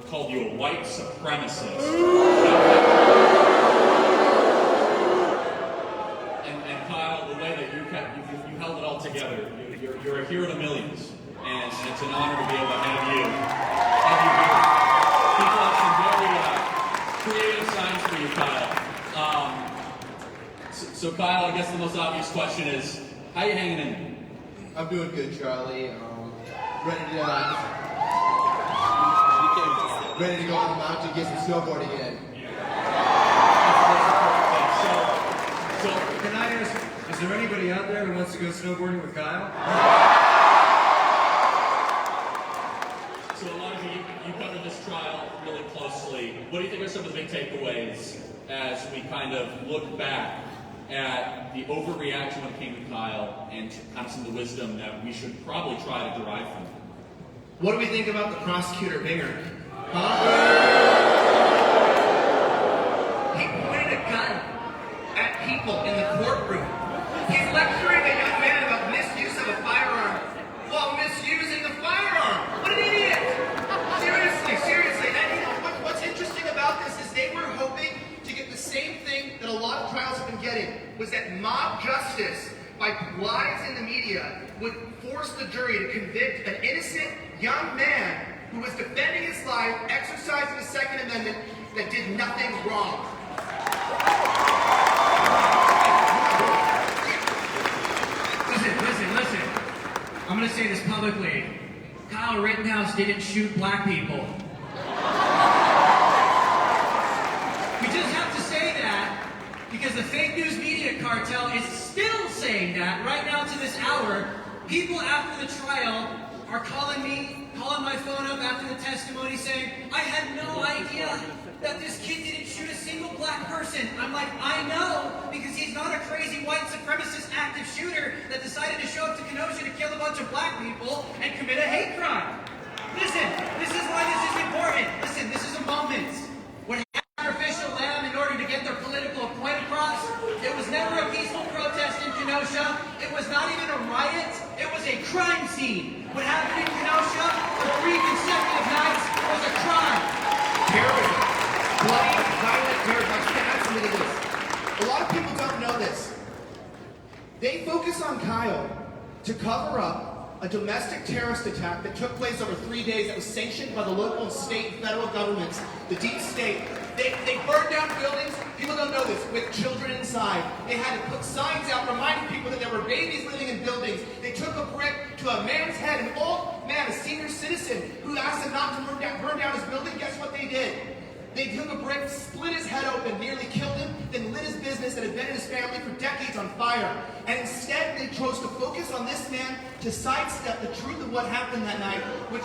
called you a white supremacist. And Kyle, the way that you held it all together, you're a hero to millions, and it's an honor to be able to have you here. People have some very creative signs for you, Kyle. So Kyle, I guess the most obvious question is, how you hanging in? I'm doing good, Charlie. Ready to go on the mountain and get some snowboarding in. So can I ask, is there anybody out there who wants to go snowboarding with Kyle? So a lot of you covered this trial really closely. What do you think are some of the big takeaways as we kind of look back at the overreaction when it came to Kyle and kind of some of the wisdom that we should probably try to derive from it? What do we think about the prosecutor, Binger? He pointed a gun at people in the courtroom. He's lecturing a young man about misuse of a firearm while misusing the firearm. What an idiot! Seriously. And you know, what's interesting about this is they were hoping to get the same thing that a lot of trials have been getting, was that mob justice, by lies in the media, would force the jury to convict an innocent young man who was defending his life, exercising the Second Amendment, that did nothing wrong. Listen. I'm gonna say this publicly. Kyle Rittenhouse didn't shoot black people. We just have to say that because the fake news media cartel is still saying that right now to this hour. People after the trial are calling my phone up after the testimony saying, I had no idea that this kid didn't shoot a single black person. I'm like, I know, because he's not a crazy white supremacist active shooter that decided to show up to Kenosha to kill a bunch of black people and commit a hate crime. Listen, this is why this is important. Listen, this is a moment. When sacrificial lamb in order to get their political point across, it was never a peaceful protest in Kenosha. It was not even a riot. It was a crime scene. What happened in Kenosha for 3 consecutive nights was a crime. Terrorism. Bloody, violent murder. That's into this. A lot of people don't know this. They focus on Kyle to cover up a domestic terrorist attack that took place over 3 days that was sanctioned by the local and state and federal governments, the deep state. They burned down buildings, people don't know this, with children inside. They had to put signs out reminding people that there were babies living in buildings. They took a brick to a man's head, an old man, a senior citizen, who asked them not to burn down his building. Guess what they did? They took a brick, split his head open, nearly killed him, then lit his business that had been in his family for decades on fire. And instead, they chose to focus on this man to sidestep the truth of what happened that night, which